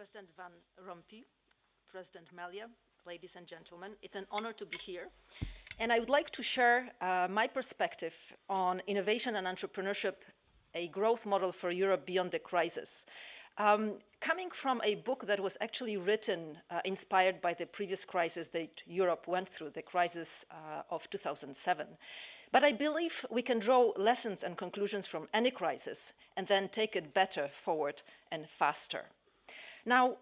President Van Rompuy, President Melia, ladies and gentlemen, it's an honor to be here. And I would like to share my perspective on innovation and entrepreneurship, a growth model for Europe beyond the crisis. Coming from a book that was actually written, inspired by the previous crisis that Europe went through, the crisis of 2007. But I believe we can draw lessons and conclusions from any crisis and then take it better forward and faster. Now,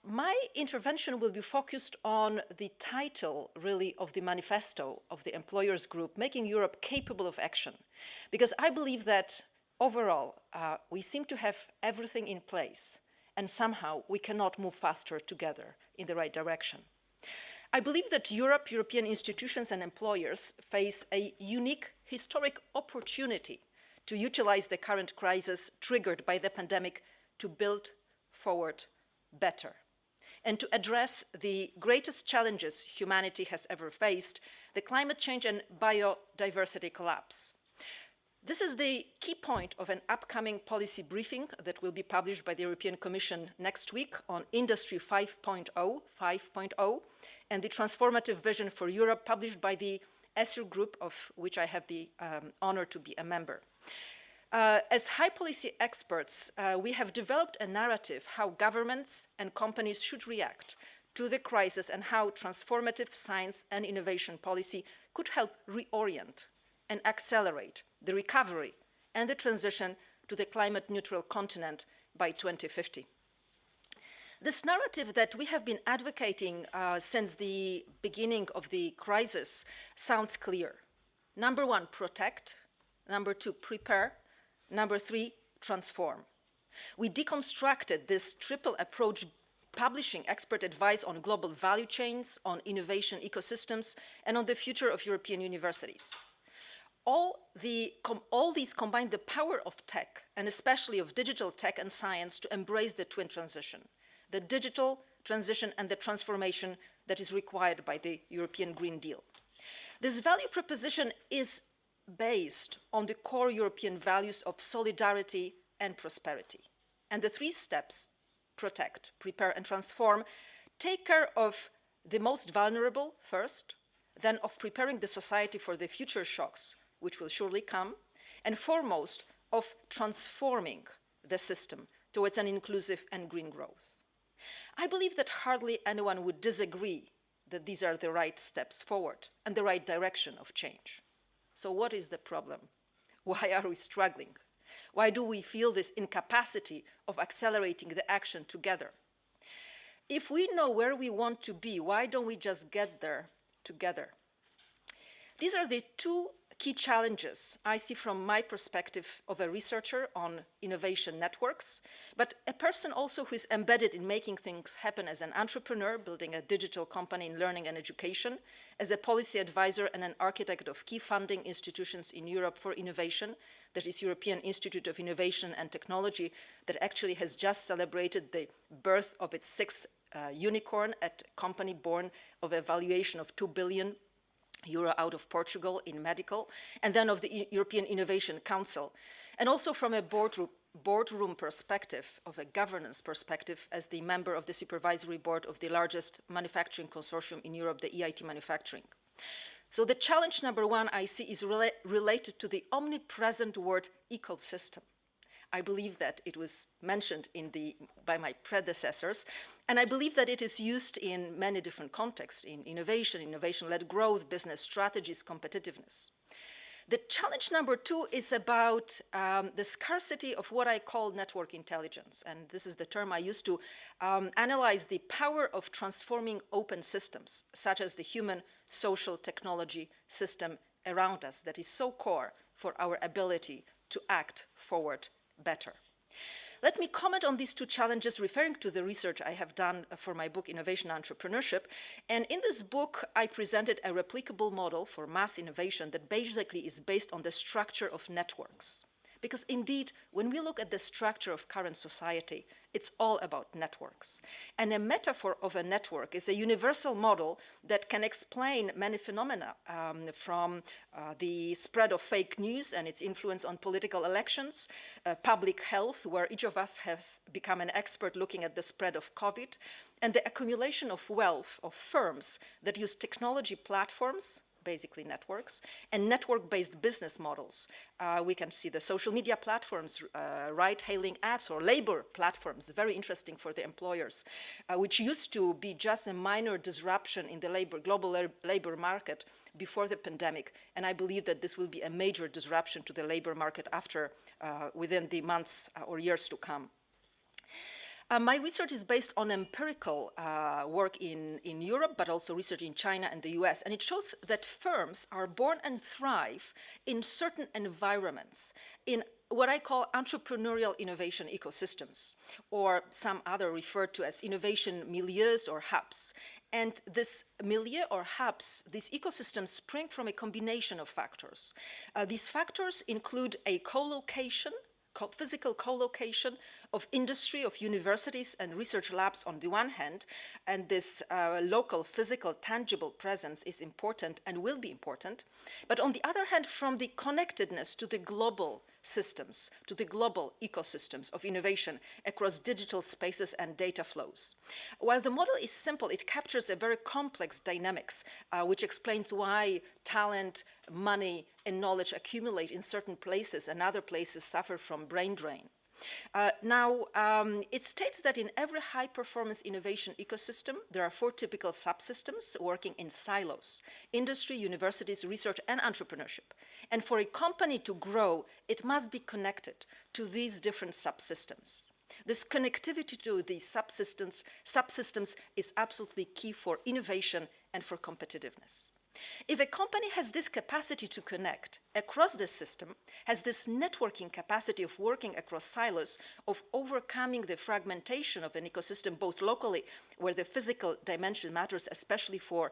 my intervention will be focused on the title, really, of the manifesto of the Employers Group, Making Europe Capable of Action. Because I believe that overall, we seem to have everything in place, and somehow we cannot move faster together in the right direction. I believe that Europe, European institutions and employers face a unique historic opportunity to utilize the current crisis triggered by the pandemic to build forward better and to address the greatest challenges humanity has ever faced, the climate change and biodiversity collapse. This is the key point of an upcoming policy briefing that will be published by the European Commission next week on Industry 5.0, and the transformative vision for Europe published by the EESC Group, of which I have the honor to be a member. As high policy experts, we have developed a narrative how governments and companies should react to the crisis and how transformative science and innovation policy could help reorient and accelerate the recovery and the transition to the climate-neutral continent by 2050. This narrative that we have been advocating since the beginning of the crisis sounds clear. Number one, protect. Number two, prepare. Number three, transform. We deconstructed this triple approach, publishing expert advice on global value chains, on innovation ecosystems, and on the future of European universities. All these combine the power of tech, and especially of digital tech and science, to embrace the twin transition, the digital transition and the transformation that is required by the European Green Deal. This value proposition is based on the core European values of solidarity and prosperity. And the three steps, protect, prepare, and transform, take care of the most vulnerable first, then of preparing the society for the future shocks, which will surely come, and foremost, of transforming the system towards an inclusive and green growth. I believe that hardly anyone would disagree that these are the right steps forward and the right direction of change. So what is the problem? Why are we struggling? Why do we feel this incapacity of accelerating the action together? If we know where we want to be, why don't we just get there together? These are the two key challenges I see from my perspective of a researcher on innovation networks, but a person also who is embedded in making things happen as an entrepreneur, building a digital company in learning and education, as a policy advisor and an architect of key funding institutions in Europe for innovation, that is European Institute of Innovation and Technology, that actually has just celebrated the birth of its sixth unicorn, a company born of a valuation of €2 billion out of Portugal in medical, and then of the European Innovation Council, and also from a boardroom perspective, of a governance perspective, as the member of the supervisory board of the largest manufacturing consortium in Europe, the EIT Manufacturing. So the challenge number one I see is related to the omnipresent word ecosystem. I believe that it was mentioned by my predecessors, and I believe that it is used in many different contexts, in innovation, innovation-led growth, business strategies, competitiveness. The challenge number two is about the scarcity of what I call network intelligence, and this is the term I use to analyze the power of transforming open systems, such as the human social technology system around us that is so core for our ability to act forward better. Let me comment on these two challenges, referring to the research I have done for my book, Innovation and Entrepreneurship. And in this book, I presented a replicable model for mass innovation that basically is based on the structure of networks. Because indeed, when we look at the structure of current society, it's all about networks. And a metaphor of a network is a universal model that can explain many phenomena, from the spread of fake news and its influence on political elections, public health, where each of us has become an expert looking at the spread of COVID, and the accumulation of wealth of firms that use technology platforms, basically networks, and network-based business models. We can see the social media platforms, ride-hailing apps, or labor platforms, very interesting for the employers, which used to be just a minor disruption in the global labor market before the pandemic. And I believe that this will be a major disruption to the labor market within the months or years to come. My research is based on empirical work in Europe, but also research in China and the US. And it shows that firms are born and thrive in certain environments, in what I call entrepreneurial innovation ecosystems, or some other referred to as innovation milieus or hubs. And this milieu or hubs, these ecosystems spring from a combination of factors. These factors include a co-location, physical co-location of industry, of universities and research labs on the one hand, and this local, physical, tangible presence is important and will be important. But on the other hand, from the connectedness to the global systems, to the global ecosystems of innovation across digital spaces and data flows. While the model is simple, it captures a very complex dynamics, which explains why talent, money, and knowledge accumulate in certain places and other places suffer from brain drain. It states that in every high-performance innovation ecosystem, there are 4 typical subsystems working in silos: industry, universities, research, and entrepreneurship. And for a company to grow, it must be connected to these different subsystems. This connectivity to these subsystems is absolutely key for innovation and for competitiveness. If a company has this capacity to connect across the system, has this networking capacity of working across silos, of overcoming the fragmentation of an ecosystem, both locally, where the physical dimension matters, especially for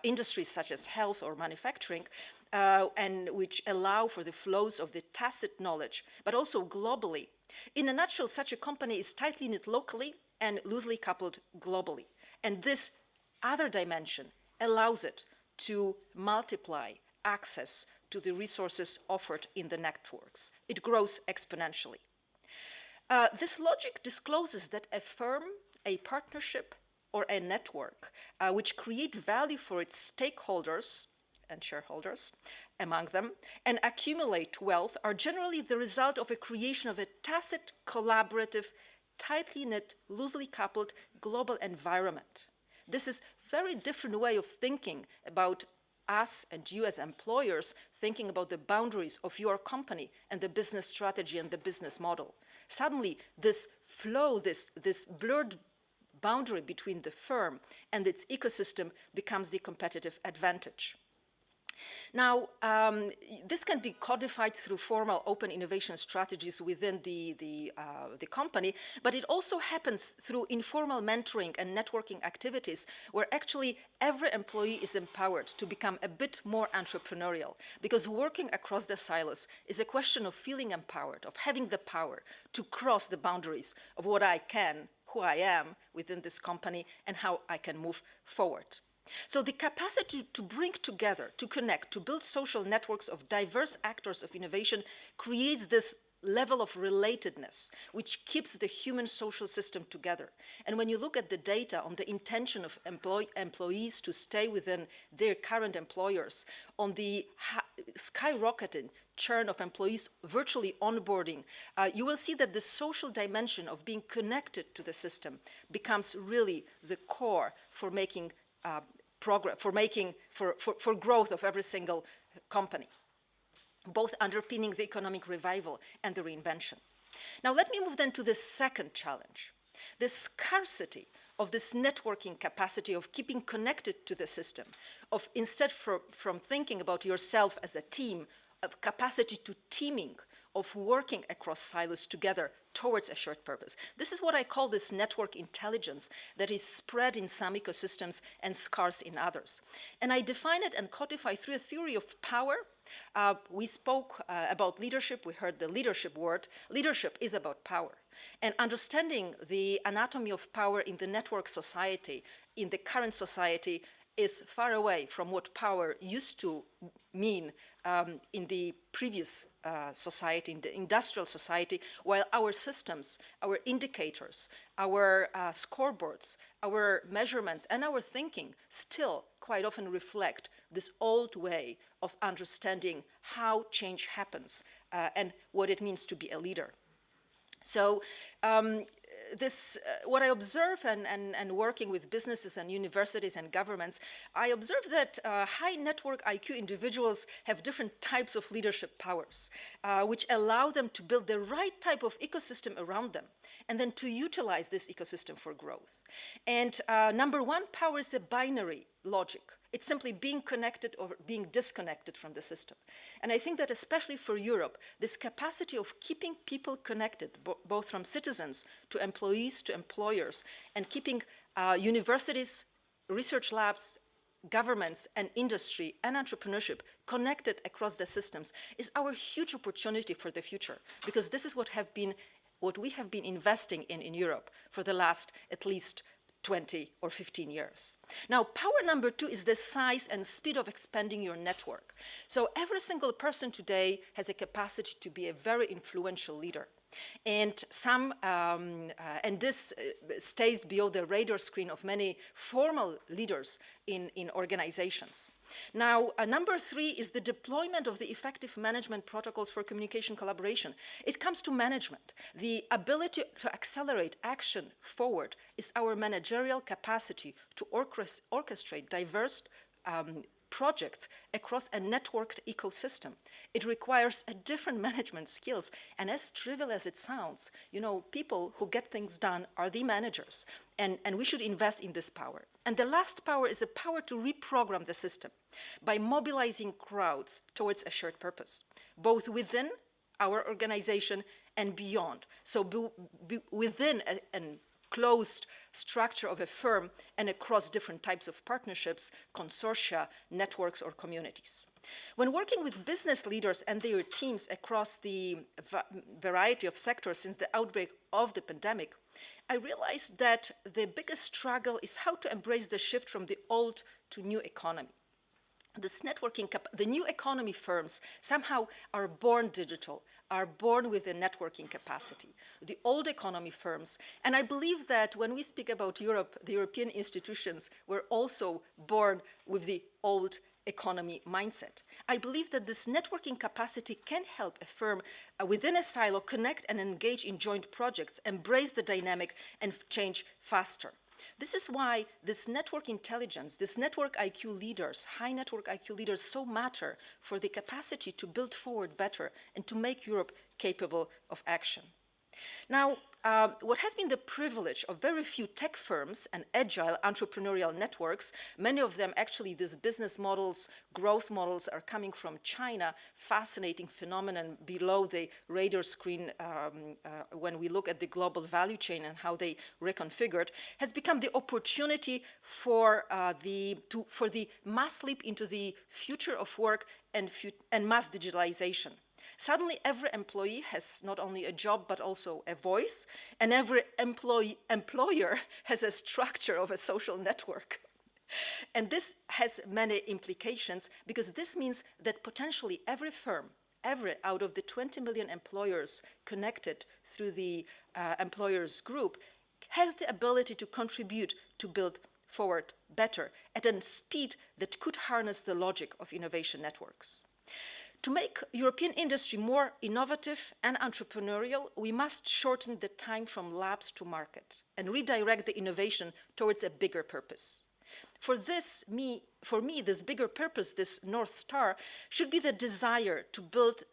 industries such as health or manufacturing, and which allow for the flows of the tacit knowledge, but also globally. In a nutshell, such a company is tightly knit locally and loosely coupled globally. And this other dimension allows it to multiply access to the resources offered in the networks. It grows exponentially. This logic discloses that a firm, a partnership, or a network which create value for its stakeholders and shareholders among them and accumulate wealth are generally the result of a creation of a tacit, collaborative, tightly knit, loosely coupled global environment. This is a very different way of thinking about us and you as employers, thinking about the boundaries of your company and the business strategy and the business model. Suddenly, this flow, this blurred boundary between the firm and its ecosystem becomes the competitive advantage. Now, this can be codified through formal open innovation strategies within the company, but it also happens through informal mentoring and networking activities where actually every employee is empowered to become a bit more entrepreneurial, because working across the silos is a question of feeling empowered, of having the power to cross the boundaries of what I can, who I am within this company, and how I can move forward. So the capacity to bring together, to connect, to build social networks of diverse actors of innovation creates this level of relatedness, which keeps the human social system together. And when you look at the data on the intention of employees to stay within their current employers, on the skyrocketing churn of employees virtually onboarding, you will see that the social dimension of being connected to the system becomes really the core for making progress, for growth of every single company, both underpinning the economic revival and the reinvention. Now let me move then to the second challenge, the scarcity of this networking capacity of keeping connected to the system, of instead from thinking about yourself as a team, of capacity to teaming of working across silos together towards a shared purpose. This is what I call this network intelligence that is spread in some ecosystems and scarce in others. And I define it and codify through a theory of power. We spoke about leadership. We heard the leadership word. Leadership is about power. And understanding the anatomy of power in the network society, in the current society, is far away from what power used to mean in the previous society, in the industrial society, while our systems, our indicators, our scoreboards, our measurements, and our thinking still quite often reflect this old way of understanding how change happens and what it means to be a leader. So what I observe and working with businesses and universities and governments, I observe that high network IQ individuals have different types of leadership powers, which allow them to build the right type of ecosystem around them, and then to utilize this ecosystem for growth. And number one power is a binary logic. It's simply being connected or being disconnected from the system. And I think that especially for Europe, this capacity of keeping people connected, both from citizens to employees to employers, and keeping universities, research labs, governments and industry and entrepreneurship connected across the systems is our huge opportunity for the future, because this is what we have been investing in Europe for the last at least 20 or 15 years. Now, power number two is the size and speed of expanding your network. So every single person today has a capacity to be a very influential leader. And this stays below the radar screen of many formal leaders in organizations. Now, number three is the deployment of the effective management protocols for communication collaboration. It comes to management. The ability to accelerate action forward is our managerial capacity to orchestrate diverse projects across a networked ecosystem. It requires a different management skills, and as trivial as it sounds, people who get things done are the managers, and we should invest in this power. And the last power is a power to reprogram the system by mobilizing crowds towards a shared purpose, both within our organization and beyond. So within an closed structure of a firm and across different types of partnerships, consortia, networks, or communities. When working with business leaders and their teams across the variety of sectors since the outbreak of the pandemic, I realized that the biggest struggle is how to embrace the shift from the old to new economy. This the new economy firms somehow are born digital, are born with a networking capacity. The old economy firms, and I believe that when we speak about Europe, the European institutions were also born with the old economy mindset. I believe that this networking capacity can help a firm within a silo connect and engage in joint projects, embrace the dynamic, and change faster. This is why this network intelligence, this network IQ leaders, high network IQ leaders so matter for the capacity to build forward better and to make Europe capable of action. Now, what has been the privilege of very few tech firms and agile entrepreneurial networks, many of them actually these business models, growth models are coming from China, fascinating phenomenon below the radar screen when we look at the global value chain and how they reconfigured, has become the opportunity for the mass leap into the future of work and mass digitalization. Suddenly, every employee has not only a job, but also a voice, and every employer has a structure of a social network. And this has many implications, because this means that potentially every firm, out of the 20 million employers connected through the Employers Group, has the ability to contribute to build forward better at a speed that could harness the logic of innovation networks. To make European industry more innovative and entrepreneurial, we must shorten the time from labs to market and redirect the innovation towards a bigger purpose. For me, this bigger purpose, this North Star, should be the desire to build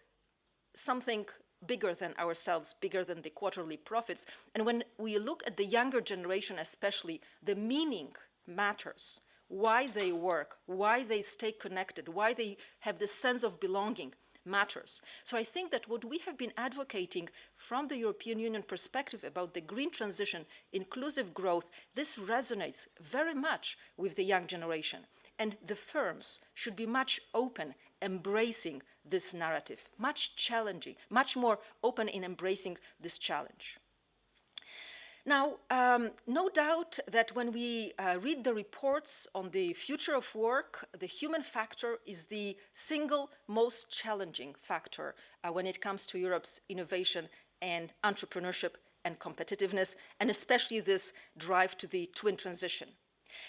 something bigger than ourselves, bigger than the quarterly profits. And when we look at the younger generation especially, the meaning matters. Why they work, why they stay connected, why they have this sense of belonging matters. So I think that what we have been advocating from the European Union perspective about the green transition, inclusive growth, this resonates very much with the young generation. And the firms should be much open, embracing this narrative, much challenging, much more open in embracing this challenge. Now, no doubt that when we read the reports on the future of work, the human factor is the single most challenging factor when it comes to Europe's innovation and entrepreneurship and competitiveness, and especially this drive to the twin transition.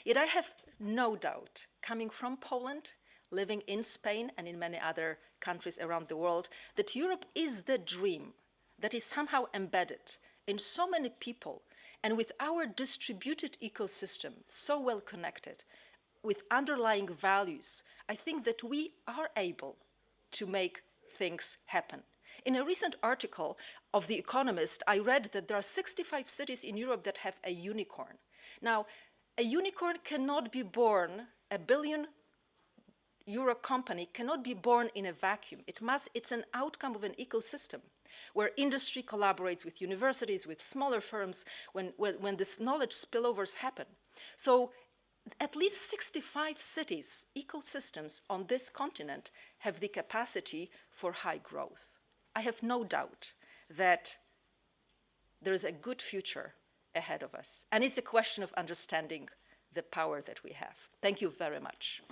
Yet I have no doubt, coming from Poland, living in Spain and in many other countries around the world, that Europe is the dream that is somehow embedded in so many people, and with our distributed ecosystem, so well connected, with underlying values, I think that we are able to make things happen. In a recent article of The Economist, I read that there are 65 cities in Europe that have a unicorn. Now, a unicorn cannot be born, a billion-euro company cannot be born in a vacuum. It's an outcome of an ecosystem where industry collaborates with universities, with smaller firms, when this knowledge spillovers happen. So at least 65 cities, ecosystems on this continent have the capacity for high growth. I have no doubt that there is a good future ahead of us. And it's a question of understanding the power that we have. Thank you very much.